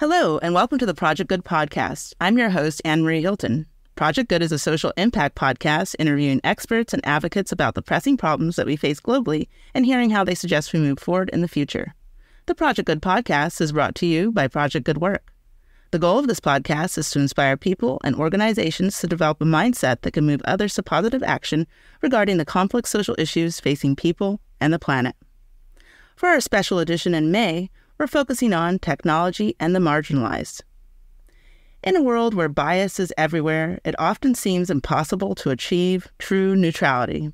Hello, and welcome to the Project Good podcast. I'm your host, Anne-Marie Hilton. Project Good is a social impact podcast interviewing experts and advocates about the pressing problems that we face globally and hearing how they suggest we move forward in the future. The Project Good podcast is brought to you by Project Good Work. The goal of this podcast is to inspire people and organizations to develop a mindset that can move others to positive action regarding the complex social issues facing people and the planet. For our special edition in May, we're focusing on technology and the marginalized. In a world where bias is everywhere, it often seems impossible to achieve true neutrality.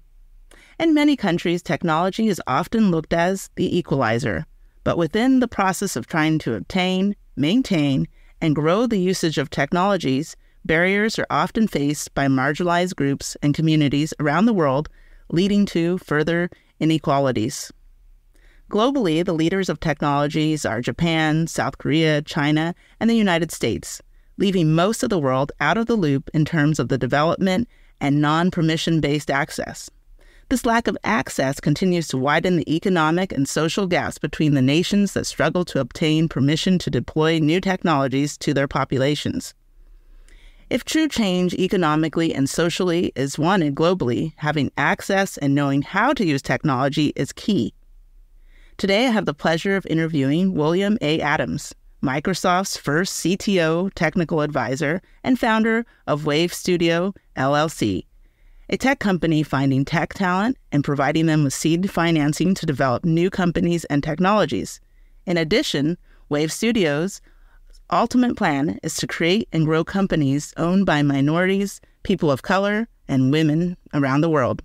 In many countries, technology is often looked as the equalizer, but within the process of trying to obtain, maintain, and grow the usage of technologies, barriers are often faced by marginalized groups and communities around the world, leading to further inequalities. Globally, the leaders of technologies are Japan, South Korea, China, and the United States, leaving most of the world out of the loop in terms of the development and non-permission-based access. This lack of access continues to widen the economic and social gaps between the nations that struggle to obtain permission to deploy new technologies to their populations. If true change economically and socially is wanted globally, having access and knowing how to use technology is key. Today, I have the pleasure of interviewing William A. Adams, Microsoft's first CTO technical advisor and founder of Wave Studio, LLC, a tech company finding tech talent and providing them with seed financing to develop new companies and technologies. In addition, Wave Studio's ultimate plan is to create and grow companies owned by minorities, people of color, and women around the world.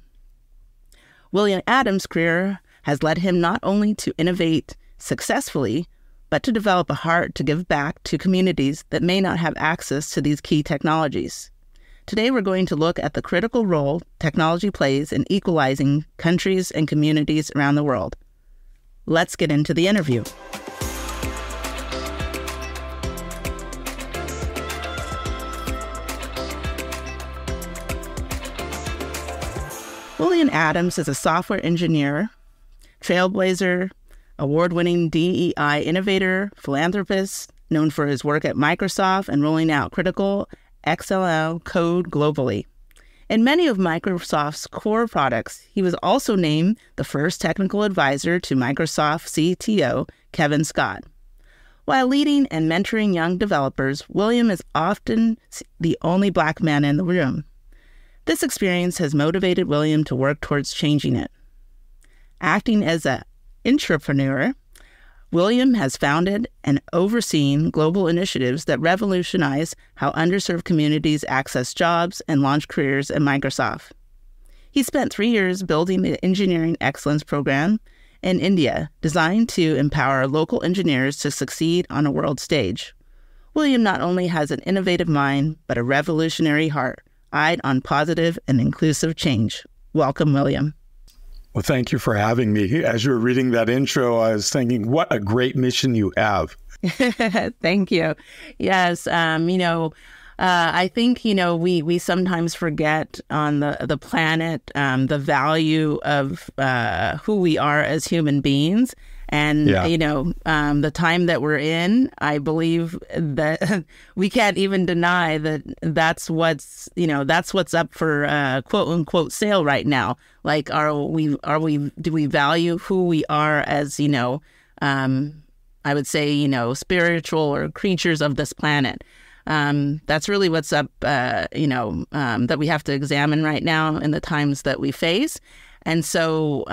William Adams' career has led him not only to innovate successfully, but to develop a heart to give back to communities that may not have access to these key technologies. Today, we're going to look at the critical role technology plays in equalizing countries and communities around the world. Let's get into the interview. William Adams is a software engineer, trailblazer, award-winning DEI innovator, philanthropist, known for his work at Microsoft and rolling out critical XML code globally. In many of Microsoft's core products, he was also named the first technical advisor to Microsoft CTO Kevin Scott. While leading and mentoring young developers, William is often the only Black man in the room. This experience has motivated William to work towards changing it. Acting as an entrepreneur, William has founded and overseen global initiatives that revolutionize how underserved communities access jobs and launch careers at Microsoft. He spent 3 years building the Engineering Excellence Program in India, designed to empower local engineers to succeed on a world stage. William not only has an innovative mind, but a revolutionary heart, eyed on positive and inclusive change. Welcome, William. Well, thank you for having me. As you were reading that intro, I was thinking, what a great mission you have. Thank you. Yes. I think, we sometimes forget on the planet the value of who we are as human beings. And, the time that we're in, I believe that we can't even deny that that's what's up for quote unquote sale right now. Like, do we value who we are as, I would say, spiritual or creatures of this planet? That's really what's up, that we have to examine right now in the times that we face. And so,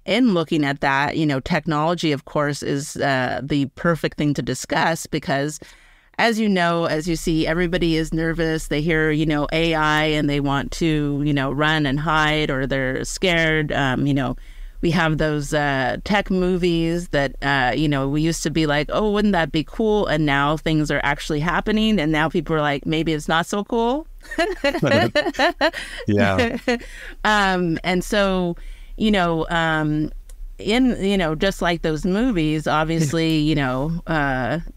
in looking at that, technology, of course, is the perfect thing to discuss because, as you see, everybody is nervous. They hear, AI and they want to, run and hide, or they're scared. We have those tech movies that, we used to be like, oh, wouldn't that be cool? And now things are actually happening. And now people are like, maybe it's not so cool. Yeah. And so, just like those movies, obviously,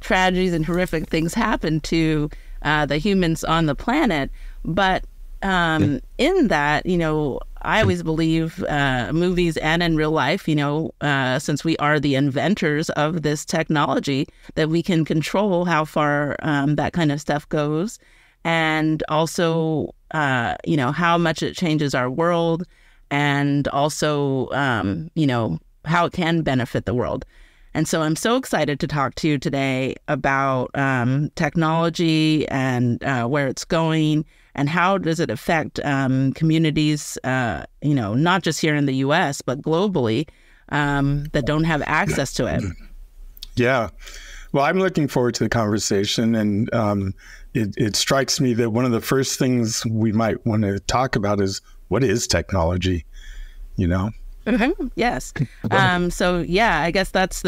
tragedies and horrific things happen to the humans on the planet. But in that, I always believe movies and in real life, since we are the inventors of this technology, that we can control how far that kind of stuff goes, and also, how much it changes our world, and also, how it can benefit the world. And so I'm so excited to talk to you today about technology and where it's going, and how does it affect communities, not just here in the U.S., but globally, that don't have access to it. Yeah. Well, I'm looking forward to the conversation. And it strikes me that one of the first things we might want to talk about is, what is technology? Mm-hmm. Yes. I guess that's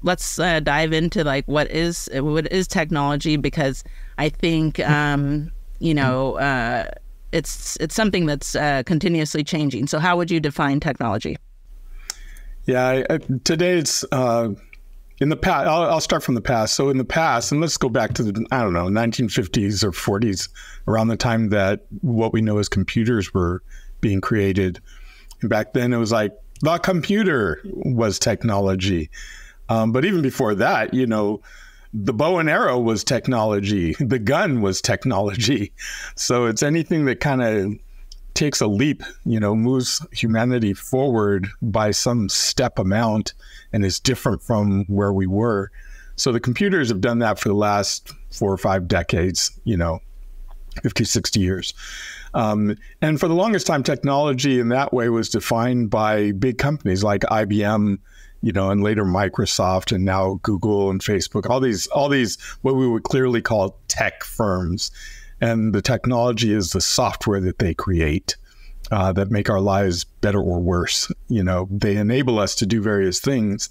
let's dive into like what is technology, because I think it's something that's continuously changing. So how would you define technology? Yeah, today it's in the past. I'll start from the past. So in the past, and let's go back to the 1950s or 40s, around the time that what we know as computers were being created. And back then it was like the computer was technology. But even before that, the bow and arrow was technology. The gun was technology. So it's anything that kind of takes a leap, moves humanity forward by some step amount and is different from where we were. So the computers have done that for the last 4 or 5 decades, 50, 60 years. And for the longest time, technology in that way was defined by big companies like IBM, and later Microsoft, and now Google and Facebook, all these what we would clearly call tech firms. And the technology is the software that they create that make our lives better or worse. They enable us to do various things.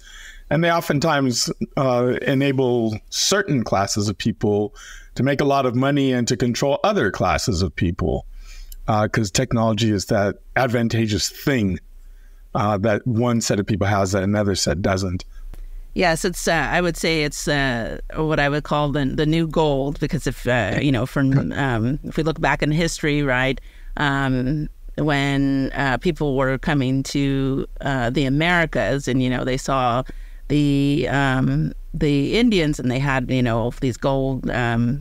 And they oftentimes enable certain classes of people to make a lot of money and to control other classes of people. Because technology is that advantageous thing that one set of people has that another set doesn't. Yes, it's. I would say it's what I would call the new gold, because if if we look back in history, right, when people were coming to the Americas, and they saw the Indians, and they had these gold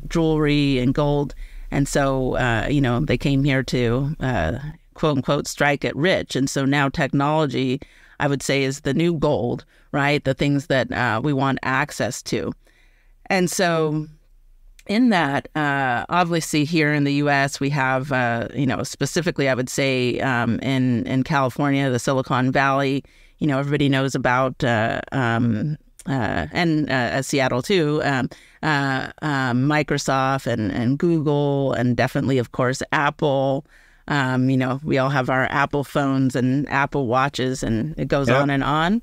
jewelry and gold. And so, they came here to, quote unquote, strike it rich. And so now technology, I would say, is the new gold, right? The things that we want access to. And so in that, obviously here in the U.S., we have, specifically, I would say in California, the Silicon Valley, everybody knows about and Seattle too, Microsoft and Google, and definitely, of course, Apple. We all have our Apple phones and Apple watches, and it goes on and on.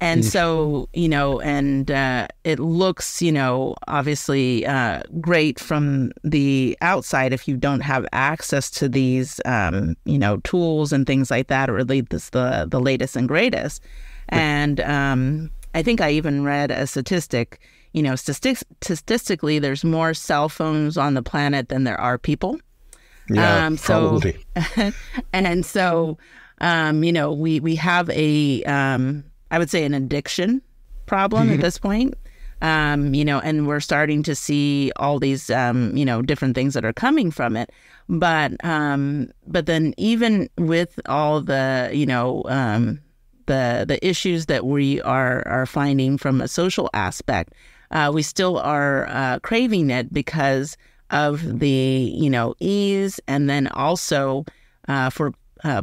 And so, it looks, obviously great from the outside if you don't have access to these, tools and things like that, or at least the latest and greatest. And I think I even read a statistic, statistically, there's more cell phones on the planet than there are people. Yeah, probably. And so, we have I would say an addiction problem at this point, and we're starting to see all these, different things that are coming from it. But then even with all the, the issues that we are finding from a social aspect, we still are craving it because of the, ease, and then also for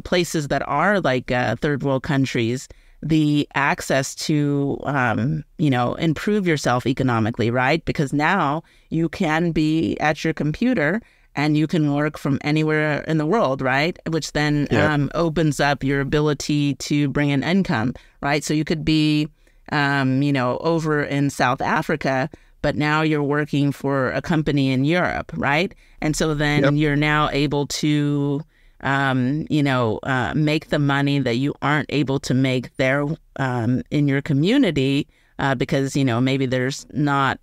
places that are like third world countries, the access to, improve yourself economically, right? Because now you can be at your computer and you can work from anywhere in the world, right? Which then opens up your ability to bring in income, right? So you could be, over in South Africa, but now you're working for a company in Europe, right? And so then you're now able to make the money that you aren't able to make there in your community because, maybe there's not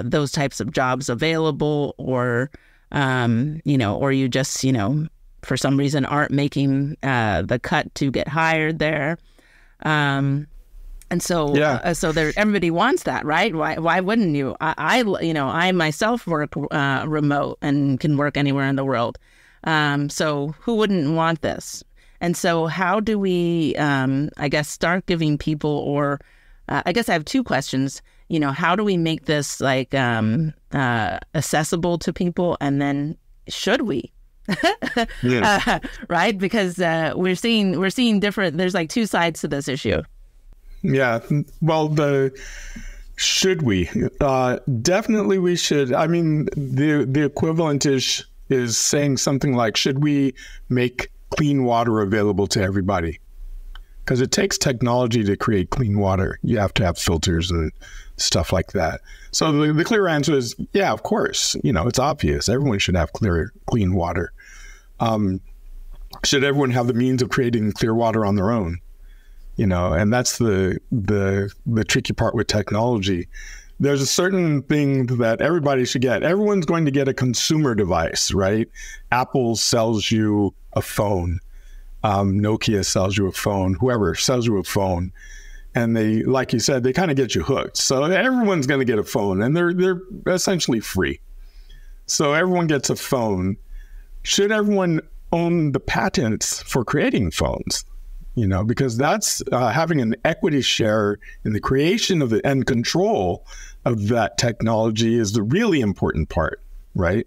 those types of jobs available, or, or you just, for some reason aren't making the cut to get hired there. And so, everybody wants that, right? Why wouldn't you? I myself work remote and can work anywhere in the world. So who wouldn't want this? And so how do we, start giving people, or I guess I have two questions. How do we make this accessible to people, and then should we? Right? Because we're seeing different. There's two sides to this issue. Yeah. Well, should we? Definitely we should. I mean, the equivalent is saying something like, should we make clean water available to everybody? Because it takes technology to create clean water. You have to have filters and stuff like that. So the clear answer is, yeah, of course. It's obvious. Everyone should have clean water. Should everyone have the means of creating clear water on their own? And that's the tricky part with technology. There's a certain thing that everybody should get. Everyone's going to get a consumer device, right? Apple sells you a phone. Nokia sells you a phone. Whoever sells you a phone. And they, like you said, they kind of get you hooked. So everyone's going to get a phone, and they're essentially free. So everyone gets a phone. Should everyone own the patents for creating phones? Because that's having an equity share in the creation of it and control of that technology is the really important part, right?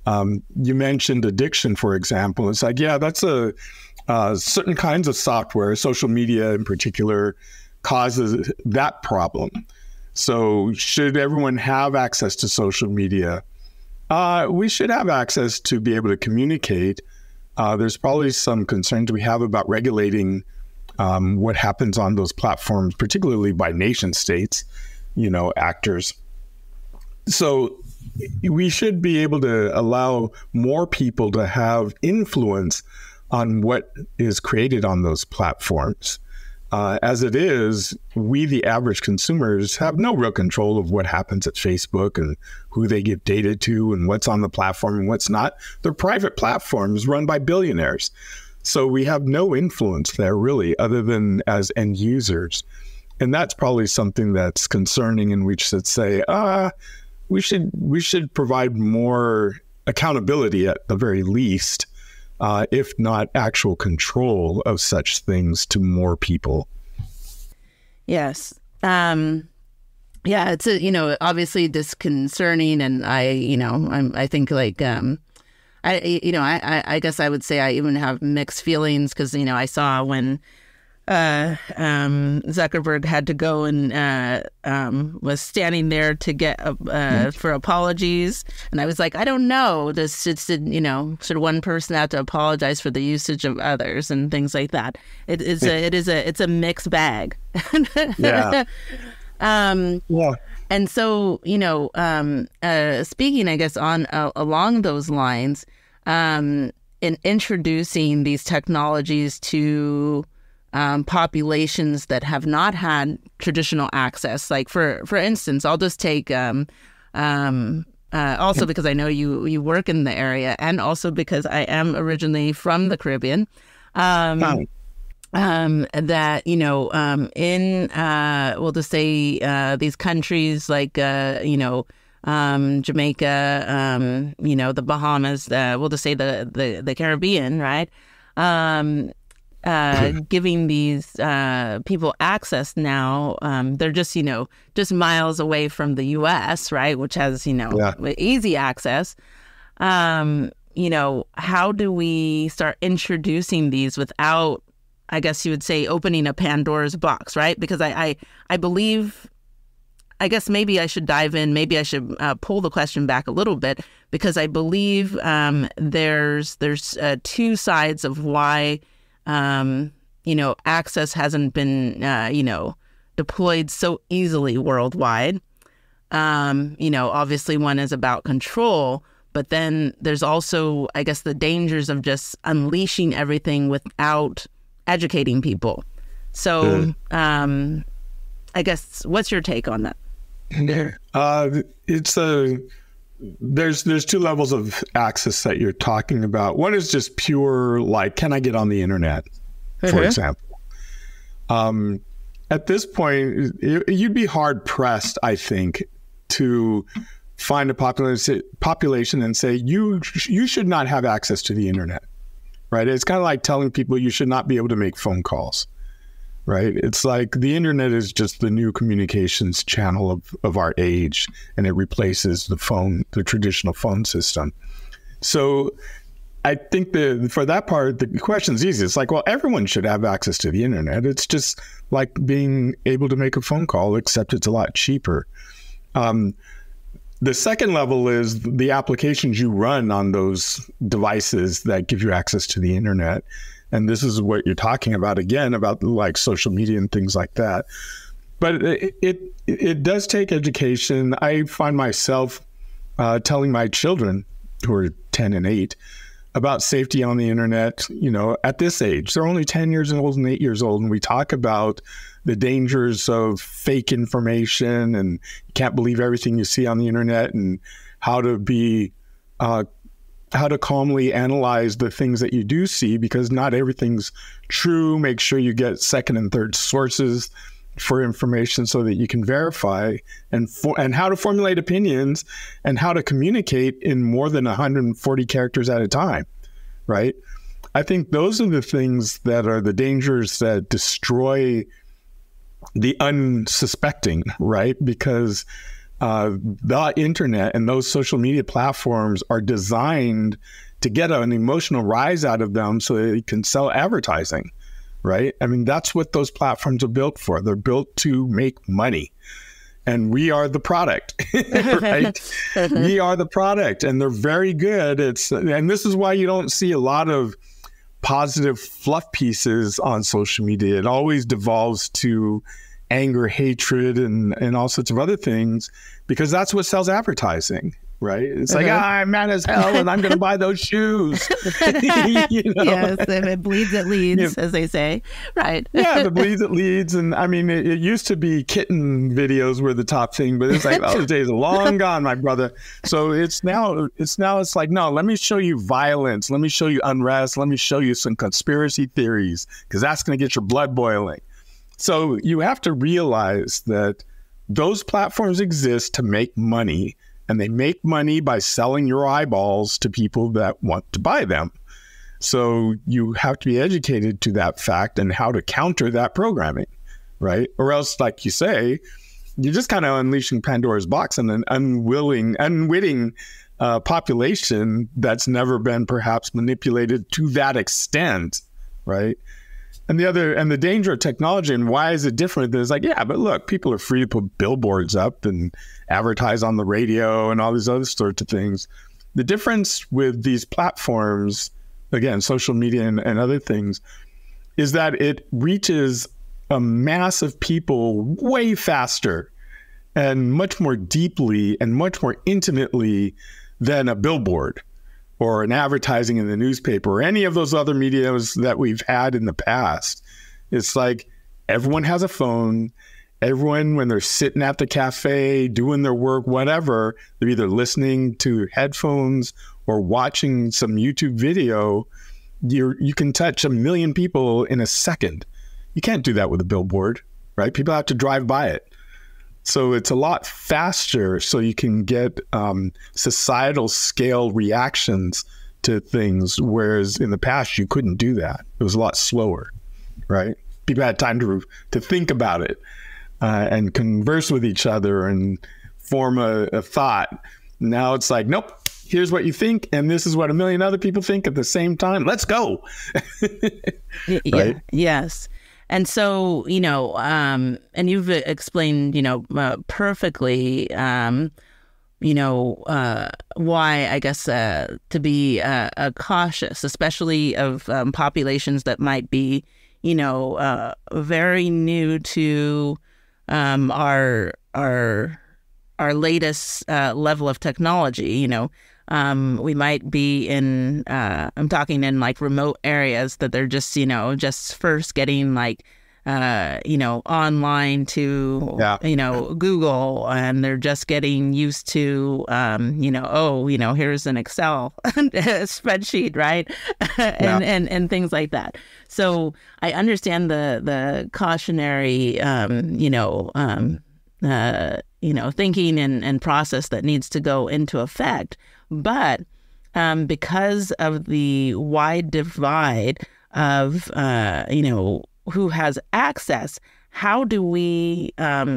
You mentioned addiction, for example. It's that's certain kinds of software, social media in particular, causes that problem. So should everyone have access to social media? We should have access to be able to communicate. There's probably some concerns we have about regulating what happens on those platforms, particularly by nation states, actors. So we should be able to allow more people to have influence on what is created on those platforms. As it is, we, the average consumers, have no real control of what happens at Facebook and who they give data to and what's on the platform and what's not. They're private platforms run by billionaires. So we have no influence there, really, other than as end users. And that's probably something that's concerning, and we should say, we should provide more accountability at the very least, if not actual control of such things to more people. Yes. It's obviously disconcerting, and I think I guess I would say I even have mixed feelings because I saw when Zuckerberg had to go and was standing there to get for apologies, and I was like, I don't know, should one person have to apologize for the usage of others and things like that? It's a mixed bag. Yeah. And so, speaking, I guess, on along those lines, in introducing these technologies to populations that have not had traditional access, like for instance, I'll just take also because I know you work in the area, and also because I am originally from the Caribbean. That in we'll just say these countries like Jamaica, the Bahamas, we'll just say the Caribbean, right? Giving these people access now, they're just miles away from the U.S., right, which has easy access. How do we start introducing these without, I guess you would say, opening a Pandora's box, right? Because I believe, I guess maybe I should dive in, maybe I should pull the question back a little bit, because I believe there's two sides of why, access hasn't been, deployed so easily worldwide. Obviously one is about control, but then there's also, I guess, the dangers of just unleashing everything without educating people. So I guess, what's your take on that? It's a there's two levels of access that you're talking about. One is just pure, like, can I get on the internet, for example? At this point, you'd be hard pressed, I think, to find a population and say, you should not have access to the internet, right? It's kind of like telling people you should not be able to make phone calls, right? It's like the internet is just the new communications channel of our age, and it replaces the traditional phone system. So I think for that part, the question is easy. It's like, well, everyone should have access to the internet. It's just like being able to make a phone call, except it's a lot cheaper. The second level is the applications you run on those devices that give you access to the internet. And this is what you're talking about again, about like social media and things like that. But it does take education. I find myself telling my children, who are 10 and 8, about safety on the internet, at this age. They're only 10 years old and 8 years old. And we talk about the dangers of fake information, and you can't believe everything you see on the internet, and how to calmly analyze the things that you do see, because not everything's true. Make sure you get second and third sources for information so that you can verify, and how to formulate opinions, and how to communicate in more than 140 characters at a time, right? I think those are the things that are the dangers that destroy the unsuspecting, right? Because the internet and those social media platforms are designed to get an emotional rise out of them so they can sell advertising, right? I mean, that's what those platforms are built for. They're built to make money. And we are the product, right? We are the product, and they're very good. And this is why you don't see a lot of positive fluff pieces on social media. It always devolves to anger, hatred, and all sorts of other things, because that's what sells advertising, right? It's like, I'm mad as hell and I'm going to buy those shoes. Yes, if it bleeds, it leads, as they say, right? Yeah, if it bleeds, it leads. And I mean, it used to be kitten videos were the top thing, but it's like, those days are long gone, my brother. So it's like, no, let me show you violence. Let me show you unrest. Let me show you some conspiracy theories, because that's going to get your blood boiling. So you have to realize that those platforms exist to make money, and they make money by selling your eyeballs to people that want to buy them. So you have to be educated to that fact and how to counter that programming, right? Or else, like you say, you're just kind of unleashing Pandora's box on an unwitting population that's never been perhaps manipulated to that extent, right? And the danger of technology, and why is it different? Is like, yeah, but look, people are free to put billboards up and advertise on the radio and all these other sorts of things. The difference with these platforms, again, social media and other things, is that it reaches a mass of people way faster and much more deeply and much more intimately than a billboard or an advertising in the newspaper or any of those other medias that we've had in the past. It's like everyone has a phone. Everyone, when they're sitting at the cafe, doing their work, whatever, they're either listening to headphones or watching some YouTube video. You can touch 1 million people in a second. You can't do that with a billboard, right? People have to drive by it. So it's a lot faster, so you can get societal scale reactions to things, whereas in the past you couldn't do that. It was a lot slower, right? People had time to think about it and converse with each other and form a thought. Now it's like, nope, here's what you think, and this is what 1 million other people think at the same time. Let's go. Right? Yeah. Yes. And so, and you've explained, perfectly, why, I guess, to be cautious, especially of populations that might be, very new to our latest level of technology. We might be I'm talking in like remote areas that they're just, just first getting like online to, Google, and they're just getting used to, here's an Excel spreadsheet, right? and things like that. So I understand the cautionary, thinking and process that needs to go into effect. But because of the wide divide of, who has access, how do we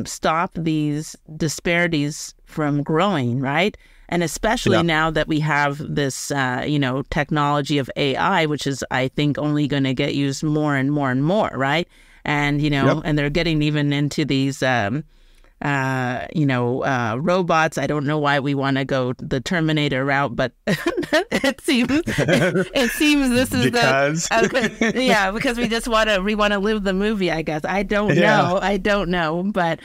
stop these disparities from growing, right? And especially now that we have this, technology of AI, which is, I think, only going to get used more and more and more, right? And, and they're getting even into these, robots. I don't know why we want to go the Terminator route, but it seems this is because because we just want to live the movie, I guess. I don't know, but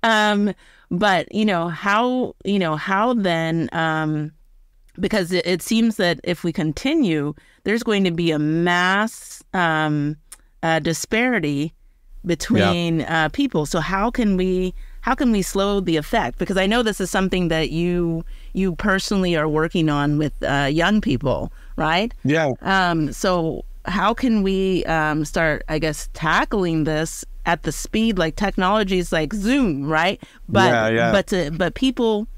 how then, because it seems that if we continue, there's going to be a mass disparity between people. So how can we slow the effect? Because I know this is something that you personally are working on with young people, right? Yeah. So how can we start, I guess, tackling this at the speed like technologies like Zoom, right? But but people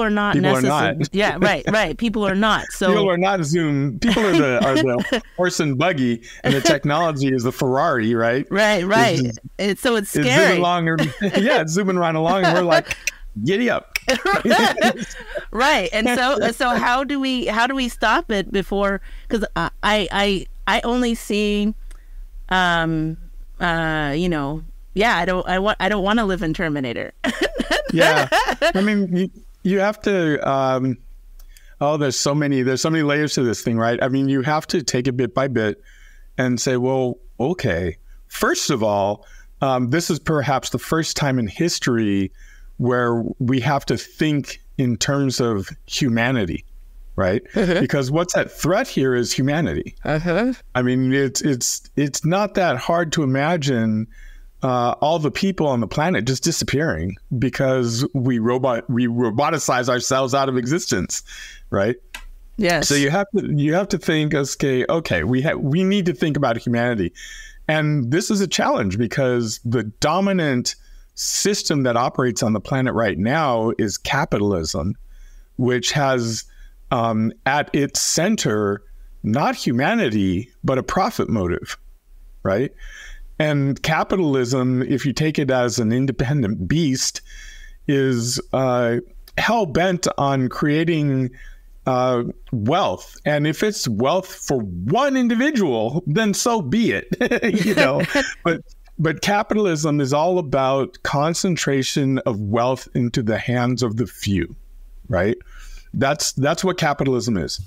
are not necessarily. Yeah, right. People are not. So people are not Zoom. People are the horse and buggy, and the technology is the Ferrari, right? Right. It's scary. It's zooming along, it's zooming right along, and we're like, giddy up. Right. And so how do we stop it before? Because I only see, I don't want to live in Terminator. Yeah, I mean. You have to, there's so many layers to this thing, right? I mean, you have to take it bit by bit and say, well, okay, first of all, this is perhaps the first time in history where we have to think in terms of humanity, right? Because what's at threat here is humanity. I mean, it's not that hard to imagine all the people on the planet just disappearing because we roboticize ourselves out of existence, right? Yes. So you have to think, okay, we need to think about humanity, and this is a challenge because the dominant system that operates on the planet right now is capitalism, which has at its center not humanity but a profit motive, right? And capitalism, if you take it as an independent beast, is hell-bent on creating wealth. And if it's wealth for one individual, then so be it. But capitalism is all about concentration of wealth into the hands of the few, right? That's what capitalism is.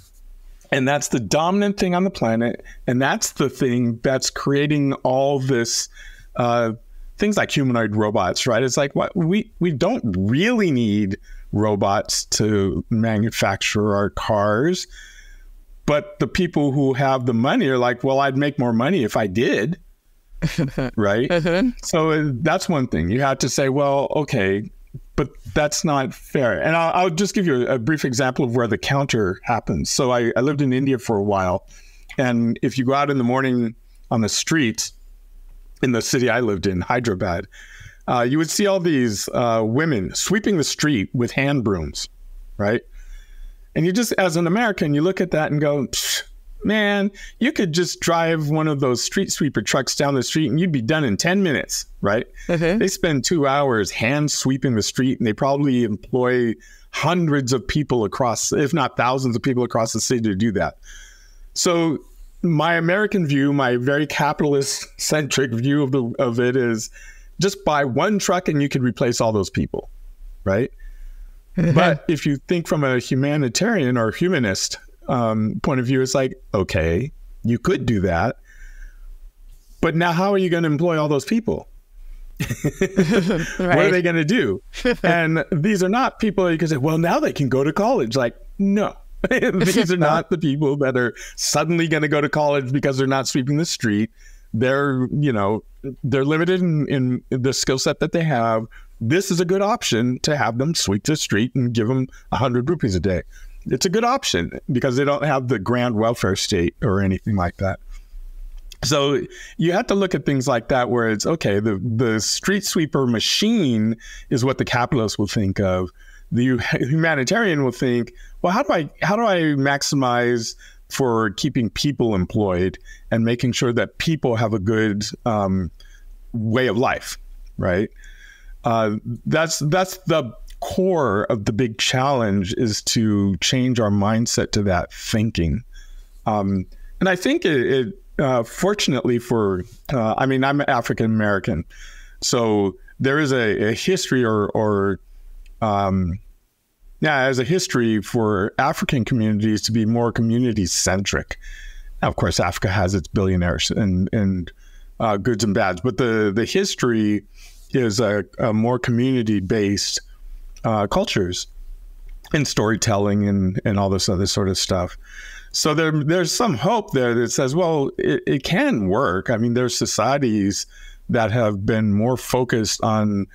And that's the dominant thing on the planet. And that's the thing that's creating all this, things like humanoid robots, right? It's like, what we don't really need robots to manufacture our cars. But the people who have the money are like, well, I'd make more money if I did. Right? So that's one thing. You have to say, well, okay, but that's not fair. And I'll just give you a brief example of where the counter happens. So I lived in India for a while. And if you go out in the morning on the streets in the city I lived in, Hyderabad, you would see all these women sweeping the street with hand brooms, right? And you just, as an American, you look at that and go, man, you could just drive one of those street sweeper trucks down the street and you'd be done in 10 minutes, right? They spend 2 hours hand sweeping the street, and they probably employ hundreds of people across, if not thousands of people across the city to do that. So my American view, my very capitalist-centric view of it is just buy one truck and you could replace all those people, right? But if you think from a humanitarian or humanist point of view, it's like, okay, you could do that, but now how are you going to employ all those people? Right. What are they going to do? And these are not people you can say, well, now they can go to college. Like, no, these are not the people that are suddenly going to go to college because they're not sweeping the street. They're limited in the skill set that they have. This is a good option to have them sweep the street and give them 100 rupees a day. It's a good option because they don't have the grand welfare state or anything like that. So you have to look at things like that where it's, okay, the street sweeper machine is what the capitalist will think of. The humanitarian will think, well, how do I maximize for keeping people employed and making sure that people have a good way of life, right? That's the core of the big challenge, is to change our mindset to that thinking. And I think it fortunately for, I'm African American, so there is a history there's a history for African communities to be more community centric. Now, of course, Africa has its billionaires and goods and bads, but the history is a more community based cultures and storytelling and all this other sort of stuff. So there's some hope there that says, well, it can work. I mean, there's societies that have been more focused on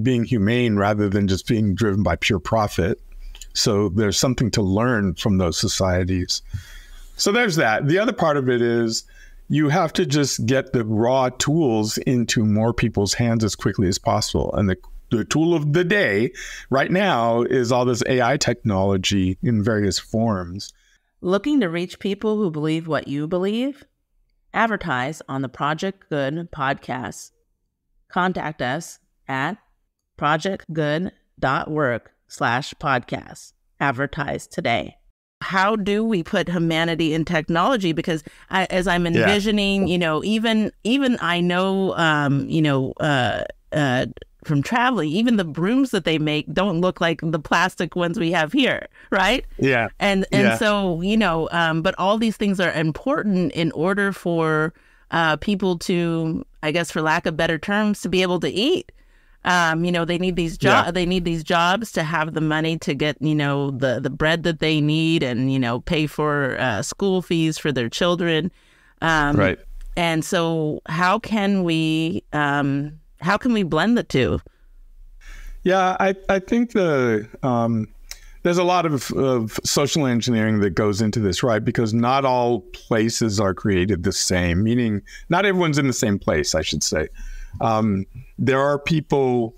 being humane rather than just being driven by pure profit. So there's something to learn from those societies. So there's that. The other part of it is you have to just get the raw tools into more people's hands as quickly as possible. And the tool of the day right now is all this AI technology in various forms. Looking to reach people who believe what you believe? Advertise on the Project Good podcast. Contact us at projectgood.work/podcast. Advertise today. How do we put humanity in technology? Because as I'm envisioning, even I know, from traveling, even the brooms that they make don't look like the plastic ones we have here, right? Yeah. And so, but all these things are important in order for people to, I guess, for lack of better terms, to be able to eat. They need these jobs. They need these jobs to have the money to get, the bread that they need and, pay for school fees for their children. Right. And so how can we blend the two? Yeah, I think there's a lot of social engineering that goes into this, right? Because not all places are created the same, meaning not everyone's in the same place, I should say. There are people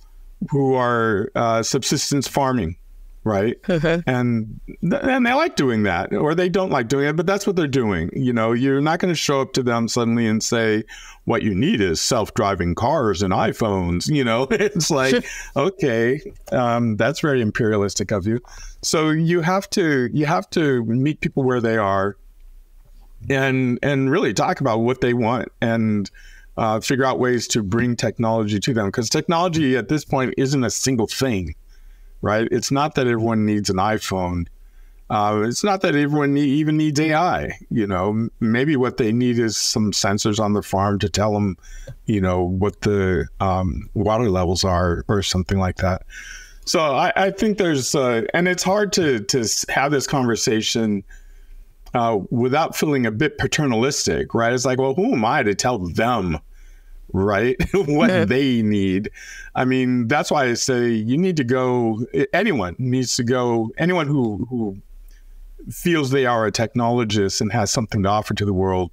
who are subsistence farming, right? And they like doing that, or they don't like doing it, but that's what they're doing. You're not going to show up to them suddenly and say, what you need is self-driving cars and iPhones. It's like, okay, that's very imperialistic of you. So you have to meet people where they are and really talk about what they want and figure out ways to bring technology to them, because technology at this point isn't a single thing, right? It's not that everyone needs an iPhone. It's not that everyone even needs AI. Maybe what they need is some sensors on the farm to tell them, what the water levels are or something like that. So I think there's, and it's hard to have this conversation without feeling a bit paternalistic, right?'s like, well, who am I to tell them, right, what they need? I mean, that's why I say you need to go, anyone who feels they are a technologist and has something to offer to the world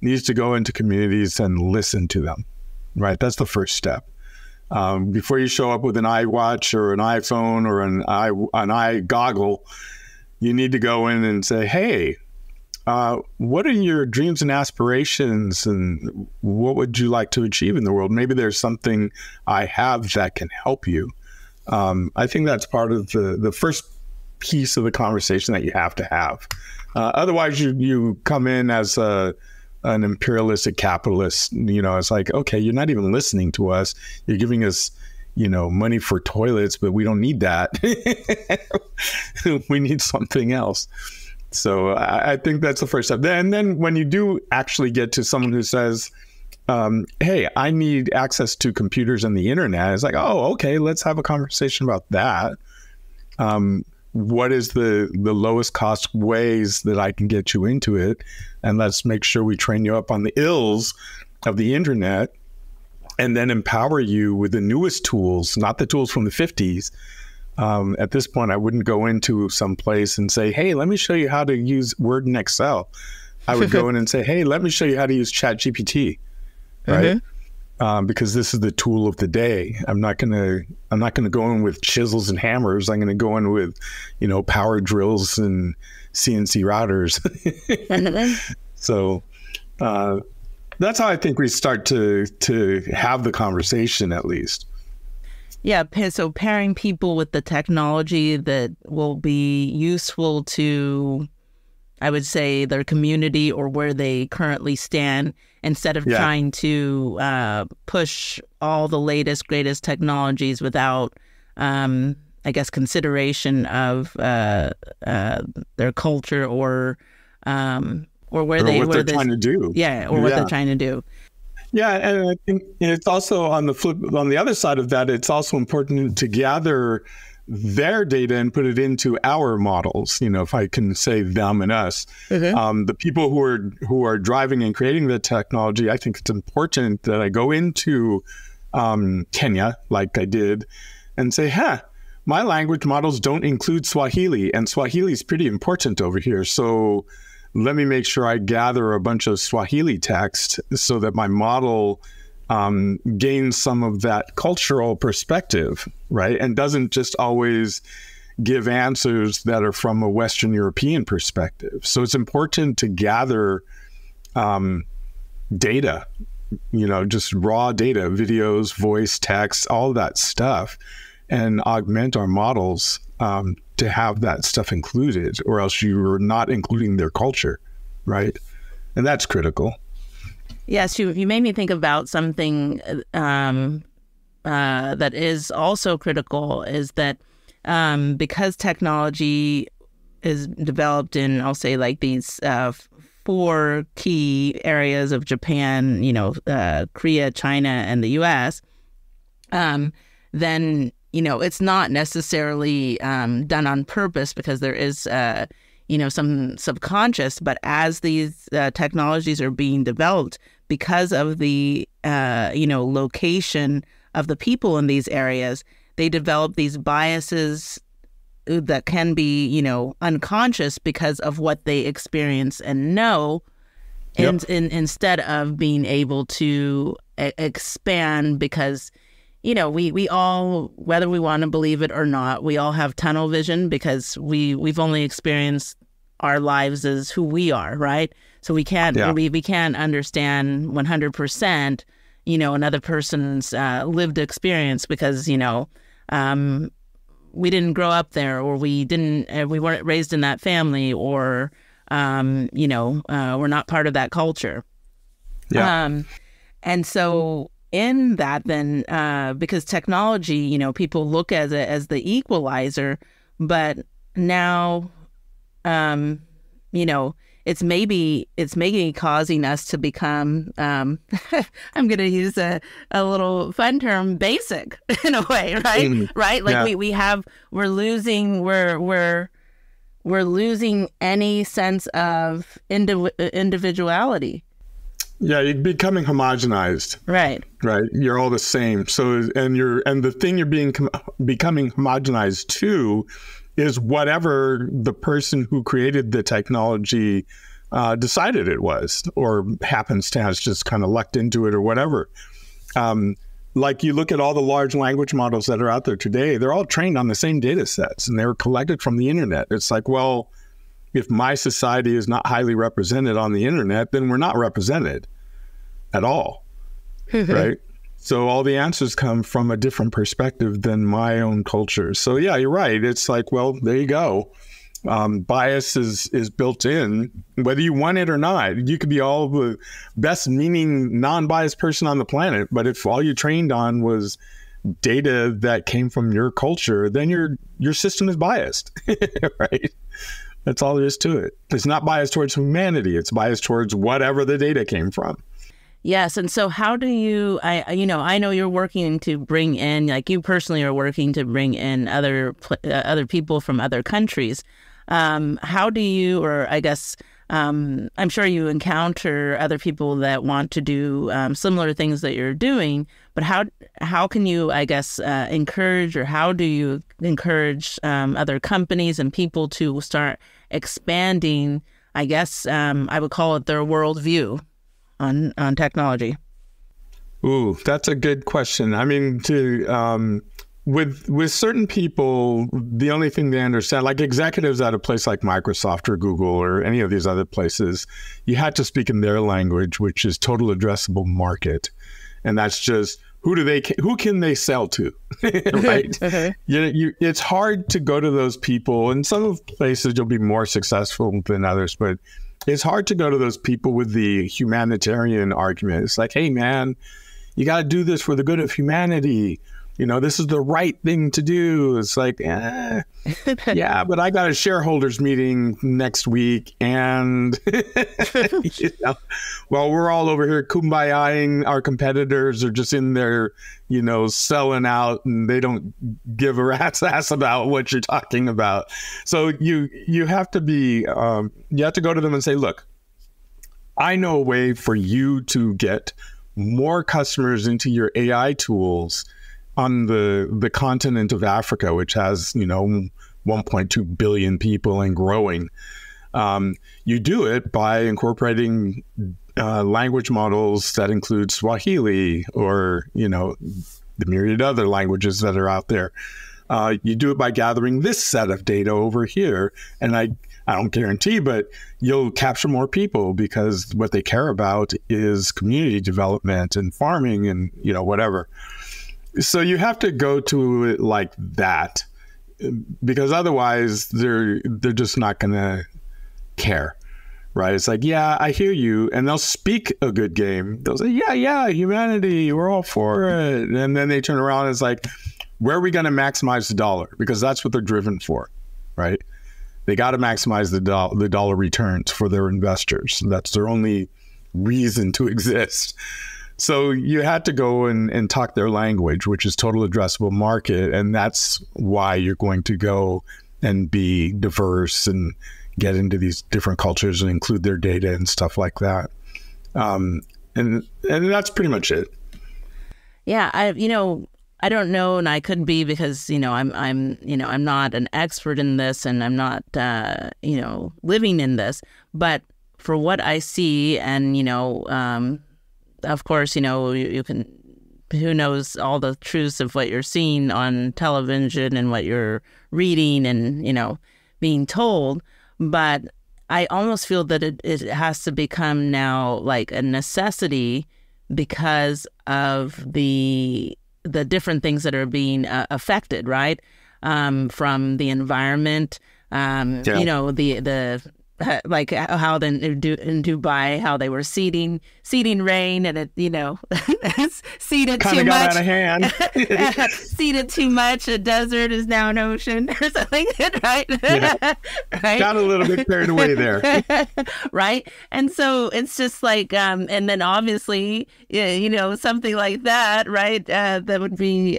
needs to go into communities and listen to them, right? That's the first step. Before you show up with an iWatch or an iPhone or an eye goggle, you need to go in and say, hey, what are your dreams and aspirations, and what would you like to achieve in the world? Maybe there's something I have that can help you. I think that's part of the first piece of the conversation that you have to have. Otherwise, you come in as an imperialistic capitalist. It's like, okay, you're not even listening to us. You're giving us, money for toilets, but we don't need that. We need something else. So I think that's the first step. And then when you do actually get to someone who says, hey, I need access to computers and the internet, it's like, oh, okay, let's have a conversation about that. What is the lowest cost ways that I can get you into it? And let's make sure we train you up on the ills of the internet and then empower you with the newest tools, not the tools from the 50s. At this point, I wouldn't go into some place and say, hey, let me show you how to use Word and Excel. I would go in and say, hey, let me show you how to use ChatGPT, right? Because this is the tool of the day. I'm not gonna go in with chisels and hammers. I'm gonna go in with, power drills and CNC routers. So that's how I think we start to have the conversation, at least. Yeah. So pairing people with the technology that will be useful to, I would say, their community or where they currently stand, instead of trying to push all the latest, greatest technologies without, I guess, consideration of their culture or where they're trying to do. Yeah, or what they're trying to do. Yeah, and I think it's also on the other side of that, it's also important to gather their data and put it into our models. If I can say them and us, the people who are driving and creating the technology, I think it's important that I go into Kenya, like I did, and say, my language models don't include Swahili, and Swahili is pretty important over here. So let me make sure I gather a bunch of Swahili text so that my model gains some of that cultural perspective, right? And doesn't just always give answers that are from a Western European perspective. So it's important to gather data, just raw data, videos, voice, text, all that stuff, and augment our models to have that stuff included, or else you're not including their culture, right? And that's critical. Yes, you made me think about something that is also critical, is that because technology is developed in, I'll say, like these 4 key areas of Japan, Korea, China, and the U.S., then, it's not necessarily done on purpose, because there is some subconscious, but as these technologies are being developed, because of the, location of the people in these areas, they develop these biases that can be, unconscious because of what they experience and know, and instead of being able to expand, because, we all, whether we want to believe it or not, we all have tunnel vision, because we've only experienced our lives as who we are, right? So we can't we can't understand 100%, another person's lived experience, because we didn't grow up there, or we weren't raised in that family, or we're not part of that culture. Yeah. And so in that, then, because technology, people look at it as the equalizer, but now, it's maybe causing us to become, I'm going to use a little fun term, basic in a way, right? Right? Like we're losing any sense of individuality. Yeah, you're becoming homogenized. Right. Right. You're all the same. So, and the thing you're becoming homogenized to is whatever the person who created the technology decided it was, or happenstance just kind of lucked into it, or whatever. Like you look at all the large language models that are out there today, they're all trained on the same data sets, and they were collected from the internet. It's like, well, if my society is not highly represented on the internet, then we're not represented at all, right? So all the answers come from a different perspective than my own culture. So yeah, you're right. It's like, well, there you go. Bias is built in, whether you want it or not. You could be all the best meaning non-biased person on the planet, but if all you trained on was data that came from your culture, then your system is biased, right? That's all there is to it. It's not biased towards humanity. It's biased towards whatever the data came from. Yes. And so how do you, I know you're working to bring in, like you personally are working to bring in other people from other countries. How do you, or I guess, I'm sure you encounter other people that want to do similar things that you're doing, but how can you, I guess, encourage, or how do you encourage other companies and people to start expanding, I guess I would call it their worldview on technology? Ooh, that's a good question. I mean, with certain people, the only thing they understand, like executives at a place like Microsoft or Google or any of these other places, you had to speak in their language, which is total addressable market. And that's just who can they sell to, right? Okay. It's hard to go to those people. In some places, you'll be more successful than others, but it's hard to go to those people with the humanitarian argument. It's like, hey, man, you got to do this for the good of humanity. This is the right thing to do. It's like, yeah, but I got a shareholders meeting next week. And, while we're all over here kumbayaing, our competitors are just in there, selling out, and they don't give a rat's ass about what you're talking about. So you have to be, you have to go to them and say, look, I know a way for you to get more customers into your AI tools on the continent of Africa, which has, 1.2 billion people and growing. You do it by incorporating language models that include Swahili or, the myriad other languages that are out there. You do it by gathering this set of data over here. And I don't guarantee, but you'll capture more people because what they care about is community development and farming and, whatever. So you have to go to it like that, because otherwise they're just not going to care, right? It's like, yeah, I hear you. And they'll speak a good game. They'll say, yeah, humanity, we're all for it. And then they turn around and it's like, where are we going to maximize the dollar? Because that's what they're driven for, right? They got to maximize the dollar returns for their investors. That's their only reason to exist. So you had to go and talk their language, which is total addressable market. And that's why you're going to go and be diverse and get into these different cultures and include their data and stuff like that. And that's pretty much it. Yeah, I don't know, and I couldn't be because, I'm not an expert in this and I'm not, living in this. But for what I see and, of course, you can, who knows all the truths of what you're seeing on television and what you're reading and, being told. But I almost feel that it has to become now like a necessity because of the different things that are being affected, right? From the environment, the like how then in Dubai, how they were seeding rain, and it seeded kinda too got much. Out of hand. Seeded too much. A desert is now an ocean or something, right? Yeah. Right. Got a little bit carried away there. Right. And so it's just like, and then obviously, something like that, right? That would be,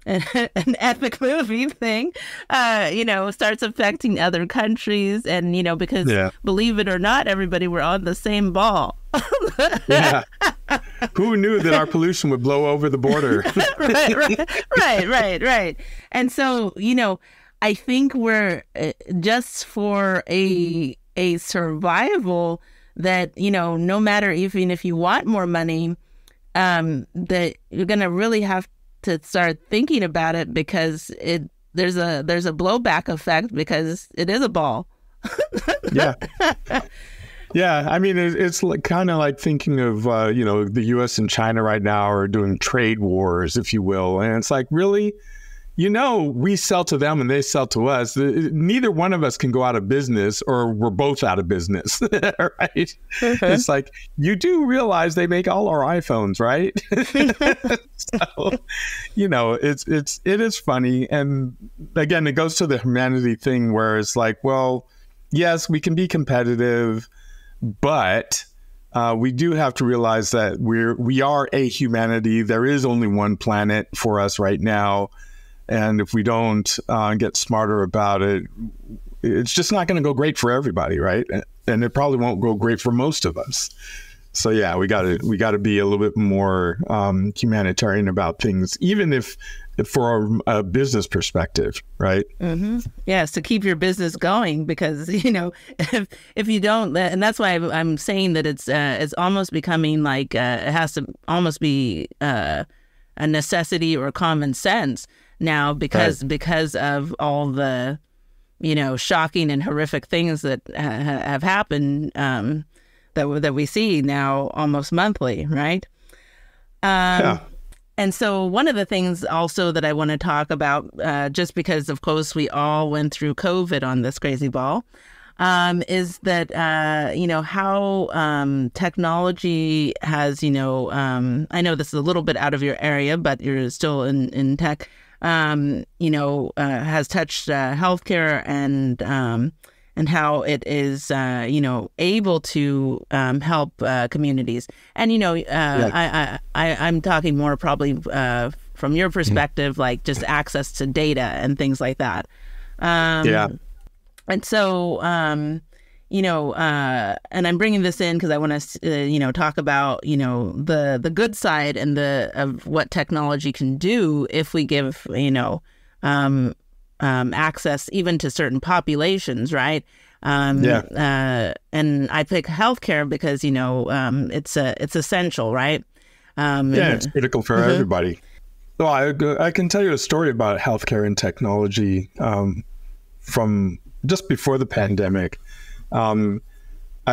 an epic movie thing, starts affecting other countries. And, because believe it or not, everybody, we're on the same ball. Yeah. Who knew that our pollution would blow over the border? Right. And so, I think we're just for a survival that, no matter even if you want more money, that you're going to really have to start thinking about it because there's a blowback effect because it is a ball. Yeah. Yeah. I mean, it's like, kind of like thinking of, the U.S. and China right now are doing trade wars, if you will. And it's like, really? We sell to them and they sell to us. Neither one of us can go out of business or we're both out of business, right? It's like, you do realize they make all our iPhones, right? So, it is funny. And again, it goes to the humanity thing where it's like, well, yes, we can be competitive, but we do have to realize that we are a humanity. There is only one planet for us right now. And if we don't get smarter about it, it's just not going to go great for everybody, right? and it probably won't go great for most of us. So yeah, we got to be a little bit more humanitarian about things, even if for a business perspective, right? Mm-hmm. Yes, to keep your business going, because if you don't, and that's why I'm saying that it's almost becoming like it has to almost be a necessity or common sense now, because of all the shocking and horrific things that have happened that we see now almost monthly, right? Yeah. And so one of the things also that I want to talk about, just because, of course, we all went through COVID on this crazy ball, is that, how technology has, I know this is a little bit out of your area, but you're still in tech, has touched healthcare and how it is, able to help communities. And, I'm talking more probably from your perspective, like just access to data and things like that. And so, and I'm bringing this in because I want to, talk about, the good side and of what technology can do if we give, access even to certain populations, right? And I pick healthcare because it's essential, right? It's critical for everybody. Well, I can tell you a story about healthcare and technology from just before the pandemic. I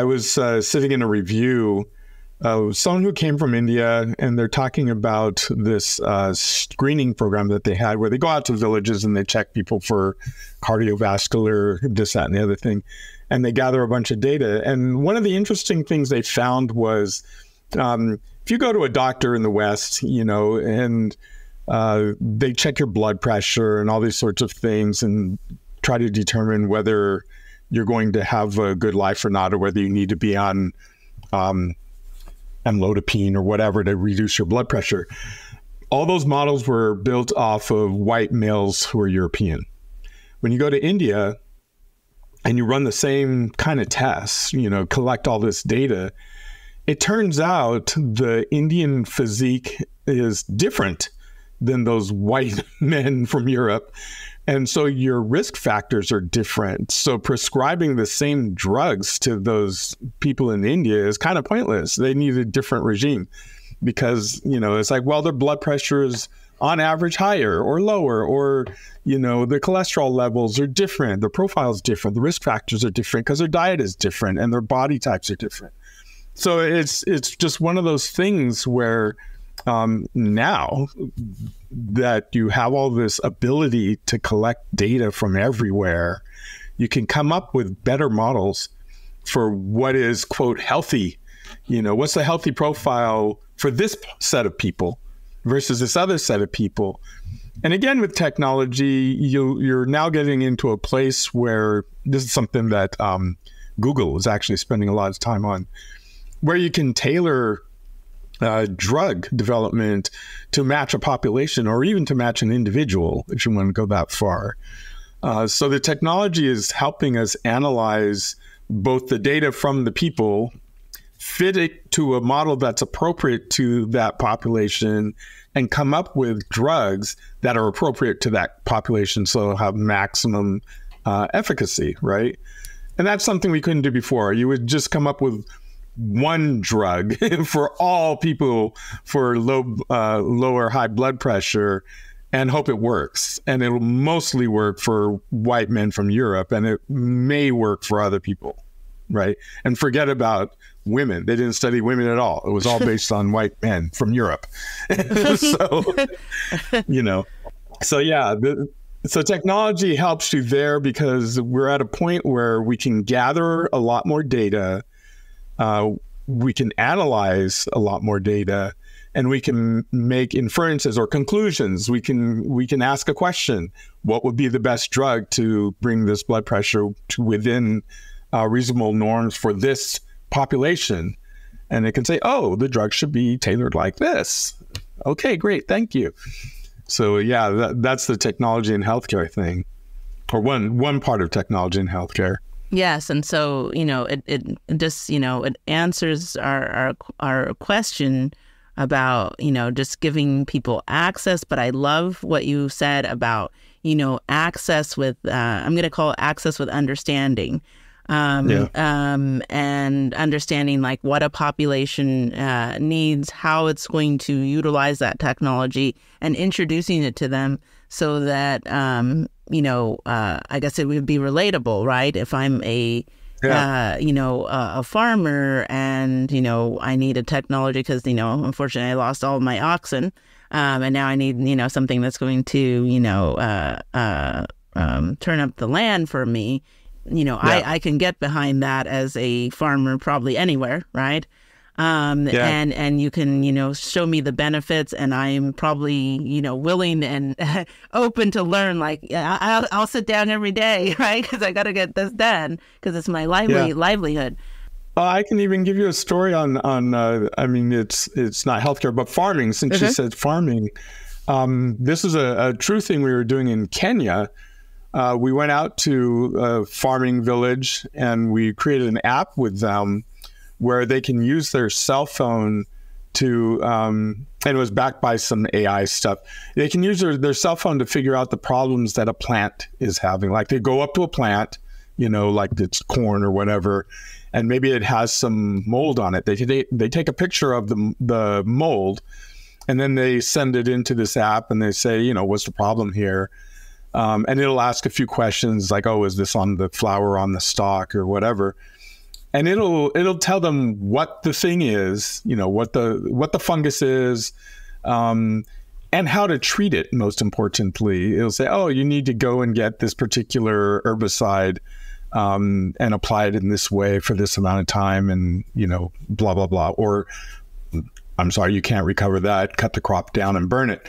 was sitting in a review. Someone who came from India, and they're talking about this screening program that they had where they go out to villages and they check people for cardiovascular, this, that, and the other thing, and they gather a bunch of data. And one of the interesting things they found was if you go to a doctor in the West, and they check your blood pressure and all these sorts of things and try to determine whether you're going to have a good life or not, or whether you need to be on amlodipine or whatever to reduce your blood pressure. All those models were built off of white males who are European. When you go to India and you run the same kind of tests, collect all this data, it turns out the Indian physique is different than those white men from Europe. And so your risk factors are different. So prescribing the same drugs to those people in India is kind of pointless. They need a different regime because, it's like, well, their blood pressure is on average higher or lower, or, their cholesterol levels are different. Their profile is different. The risk factors are different because their diet is different and their body types are different. So it's just one of those things where now that you have all this ability to collect data from everywhere, you can come up with better models for what is, quote, healthy. What's the healthy profile for this set of people versus this other set of people? And again, with technology, you're now getting into a place where this is something that Google is actually spending a lot of time on, where you can tailor drug development to match a population or even to match an individual, if you want to go that far. So the technology is helping us analyze both the data from the people, fit it to a model that's appropriate to that population, and come up with drugs that are appropriate to that population, so have maximum efficacy, right? And that's something we couldn't do before. You would just come up with one drug for all people for low or high blood pressure and hope it works. And it'll mostly work for white men from Europe, and it may work for other people, right? And forget about women. They didn't study women at all. It was all based on white men from Europe. So technology helps you there because we're at a point where we can gather a lot more data. We can analyze a lot more data, and we can make inferences or conclusions. We can ask a question: what would be the best drug to bring this blood pressure to within reasonable norms for this population? And it can say, oh, the drug should be tailored like this. Okay, great, thank you. So yeah, that's the technology in healthcare thing, or one part of technology in healthcare. Yes, and so it just it answers our question about just giving people access. But I love what you said about access with I'm going to call it access with understanding, and understanding like what a population needs, how it's going to utilize that technology, and introducing it to them so that I guess it would be relatable, right? If I'm a farmer and I need a technology because unfortunately I lost all of my oxen, and now I need something that's going to turn up the land for me. I can get behind that as a farmer probably anywhere, right? And you can, show me the benefits, and I'm probably, willing and open to learn. Like, I'll sit down every day, right? Because I got to get this done because it's my livelihood. I can even give you a story on I mean, it's not healthcare, but farming, since you said farming. This is a true thing we were doing in Kenya. We went out to a farming village and we created an app with them where they can use their cell phone to, and it was backed by some AI stuff. They can use their cell phone to figure out the problems that a plant is having. Like they go up to a plant, like it's corn or whatever, and maybe it has some mold on it. They take a picture of the mold, and then they send it into this app and they say, what's the problem here? And it'll ask a few questions like, oh, is this on the flower, on the stalk, or whatever? And it'll tell them what the thing is, what the fungus is, and how to treat it. Most importantly, it'll say, oh, you need to go and get this particular herbicide and apply it in this way for this amount of time, and blah blah blah. Or I'm sorry, you can't recover that. Cut the crop down and burn it.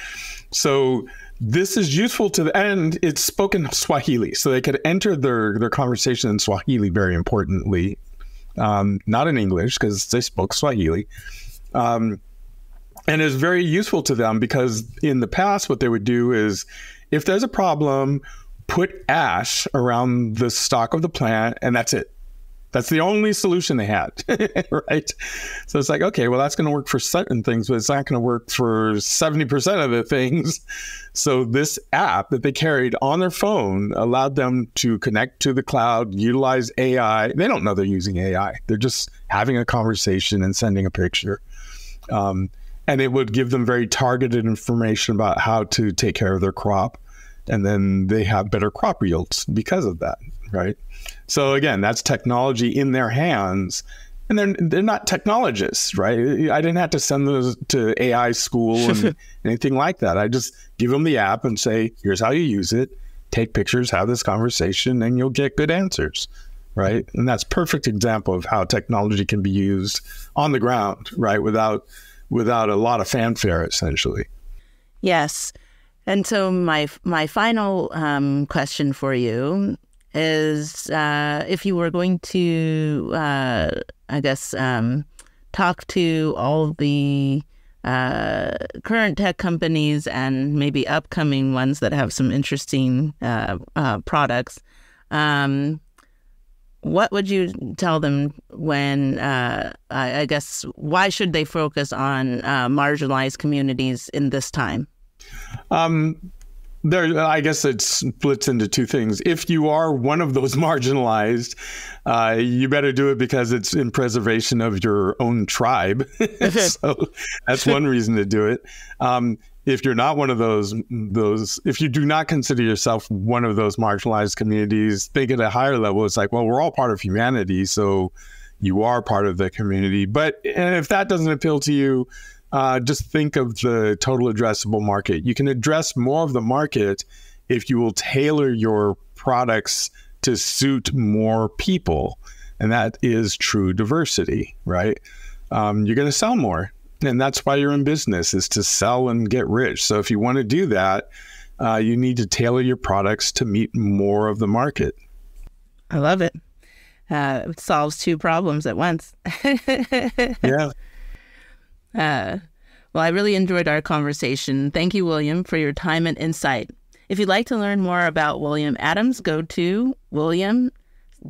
So this is useful to and it's spoken Swahili, so they could enter their conversation in Swahili. Very importantly. Not in English, because they spoke Swahili. And it's very useful to them because in the past, what they would do is if there's a problem, put ash around the stalk of the plant, and that's it. That's the only solution they had, right? So it's like, okay, well, that's going to work for certain things, but it's not going to work for 70% of the things. So this app that they carried on their phone allowed them to connect to the cloud, utilize AI. They don't know they're using AI. They're just having a conversation and sending a picture. And it would give them very targeted information about how to take care of their crop. And then they have better crop yields because of that, right? So again, that's technology in their hands, and they're not technologists, right? I didn't have to send those to AI school and anything like that. I just give them the app and say, here's how you use it, take pictures, have this conversation, and you'll get good answers, right? And that's a perfect example of how technology can be used on the ground, right? Without a lot of fanfare, essentially. Yes. And so my final question for you is if you were going to, talk to all the current tech companies and maybe upcoming ones that have some interesting products, what would you tell them when, why should they focus on marginalized communities in this time? I guess it splits into two things. If you are one of those marginalized, you better do it because it's in preservation of your own tribe. So that's one reason to do it. If you're not one of those, if you do not consider yourself one of those marginalized communities, think at a higher level. It's like, well, we're all part of humanity, so you are part of the community. And if that doesn't appeal to you, just think of the total addressable market. You can address more of the market if you will tailor your products to suit more people. And that is true diversity, right? You're going to sell more. And that's why you're in business, is to sell and get rich. So if you want to do that, you need to tailor your products to meet more of the market. I love it. It solves two problems at once. Yeah. Well, I really enjoyed our conversation. Thank you, William, for your time and insight. If you'd like to learn more about William Adams, go to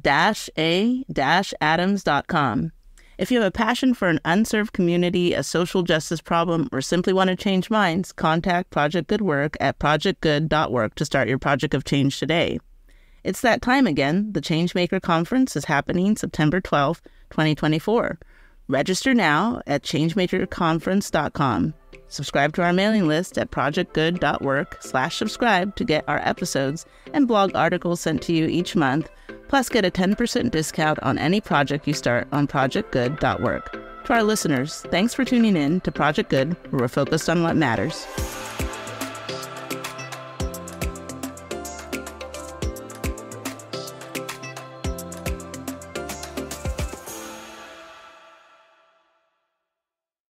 a-adams.com. If you have a passion for an unserved community, a social justice problem, or simply want to change minds, contact Project Good Work at projectgood.work to start your project of change today. It's that time again. The Changemaker Conference is happening September 12th, 2024. Register now at changemakerconference.com. Subscribe to our mailing list at projectgood.work/subscribe to get our episodes and blog articles sent to you each month, plus get a 10% discount on any project you start on projectgood.work. To our listeners, thanks for tuning in to Project Good, where we're focused on what matters.